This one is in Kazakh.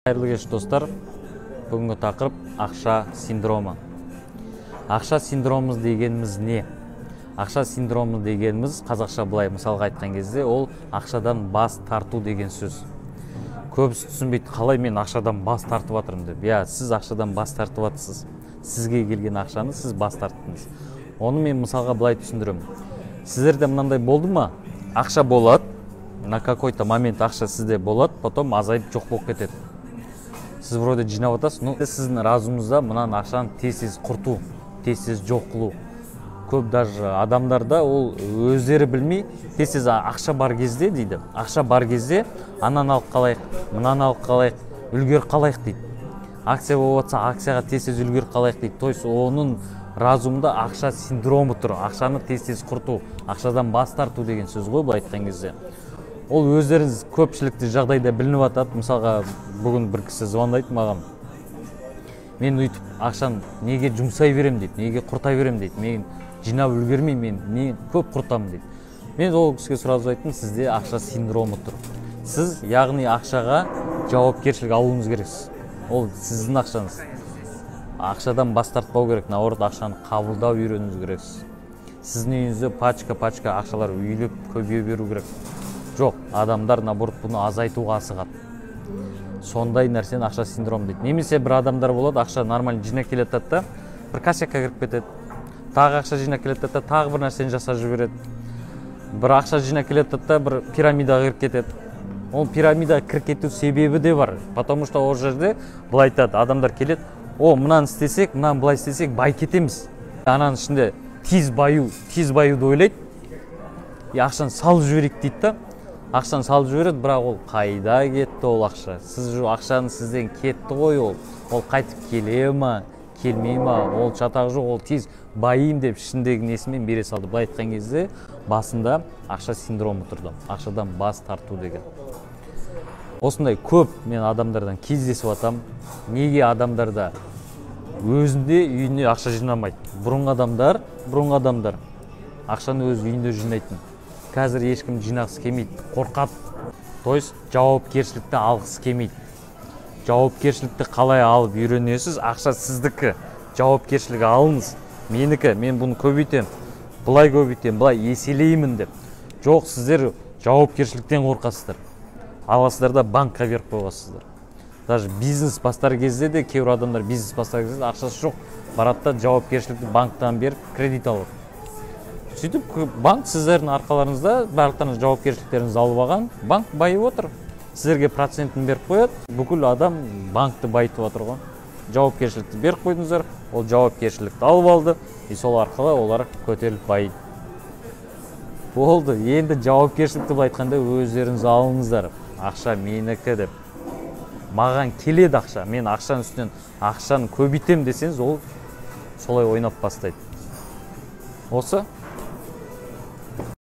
Қайырлы кеш достар. Бүгінгі тақырып ақша синдромы. Ақша синдромы дегеніміз не? Ақша синдромы дегеніміз қазақша былай мысалға айтқан кезде ол ақшадан бас тарту деген сөз. Көбісі түсінбейді, қалай мен ақшадан бас тартып жатырмын деп. Я, сіз ақшадан бас тартып жатсыз. Сізге келген ақшаны сіз бас тарттыңыз. Оны мен мысалға былай түсіндіремін. Сіздерде мынандай болды ма? Ақша болады, на какой-то момент ақша сізде болады, потом азайып жоқ болып кетеді. Сіз вроде жинап атасыз, но сіздің разумыңызда мынаны ақшаны тез құрту, тез жоқ қылу. Көп даже адамдарда ол өздері білмей, тез ақша бар кезде дейді. Ақша бар кезде ананы алып қалайық, мынаны алып қалайық, үлгер қалайық дейді. Акция болып жатса, акцияға тез үлгер қалайық дейді. То есть оның разумында ақша синдромы тұр. Ақшаны тез құрту, ақшадан бас тарту деген сөз ғой былай айтқан кезде. Ол өздеріңіз көпшілікті жағдайда білініп атады. Мысалға, бүгін бір кісі звондайды маған. Мен өйтіп ақшаны неге жұмсай берем дейді, неге құрта берем дейді. Мен жинап үлгермей, мен көп құртамын дейді. Мен ол кісіге сразу айттым, сізде ақша синдромы тұр. Сіз, яғни ақшаға жауапкершілік алуыңыз керексіз. Ол сіздің ақшаңыз. Ақшадан бас тартпау керек, наоборот, ақшаны қабылдау үйренуіңіз керексіз. Сіздің үйіңізде пачка ақшалар үйіліп көбейе беру керек. Жоқ, адамдар наоборот бұны азайтуға асығады. Сондай нәрсені ақша синдром дейді. Немесе бір адамдар болады, ақша нормально жинап келеді да, бір косякқа кіріп кетеді. Тағы ақша жинап келеді да, тағы бір нәрсені жасап жібереді. Бір ақша жинап келеді да, бір пирамидаға кіріп кетеді. Ол пирамидаға кіріп кету себебі де бар. Потому что ол жерде былай айтады, адамдар келеді, о, мынаны істесек, мынаны былай істесек, бай кетеміз. Ананың ішінде тез баюды ойлайды. Ақшаны салып жіберейік дейді да. Ақшаны салып жібереді, бірақ ол қайда кетті ол ақша? Сіз ақшаны сізден кетті ғой ол. Ол қайтып келе ма, келмей ма? Ол шатақ жоқ, ол тез байым деп ішіндегі несімен бере салды. Былай айтқан кезде басында ақша синдромы тұрды. Ақшадан бас тарту деген. Осындай көп мен адамдардан кездесіп атам. Неге адамдарда өзінде үйіне ақша жинамайды? Бұрын адамдар ақшаны өз үйінде жинайтын. Қазір ешкім жинағысы келмейді, қорқады. То есть жауапкершілікті алғысы келмейді. Жауапкершілікті қалай алып үйренесіз? Ақша сіздікі. Жауапкершілігі алыңыз. Менікі, мен бұны көбейтем, бұлай көбейтем, бұлай еселеймін деп. Жоқ, сіздер жауапкершіліктен қорқасыздар. Аласыздар да банкқа беріп қойғасыздар. Даже бизнес бастар кезде де кейбір адамдар бизнес бастар кезде ақшасы жоқ. Барады да жауапкершілікті банктан беріп кредит алады. Сөйтіп, банк сіздердің арқаларыңызда барлықтарыңыз жауапкершіліктеріңізді алып алған, банк байып отыр. Сіздерге процентін беріп қояды, бүкіл адам банкты байытып отыр ғой. Жауапкершілікті беріп қойдыңыздар, ол жауапкершілікті алып алды, и сол арқылы олар көтеріліп байыды. Болды, енді жауапкершілікті былай айтқанда өздеріңіз алыңыздар. Ақша менікі деп. Маған келеді ақша, мен ақшаның үстінен ақшаны көбейтем десеңіз, ол солай ойнап бастайды. Осы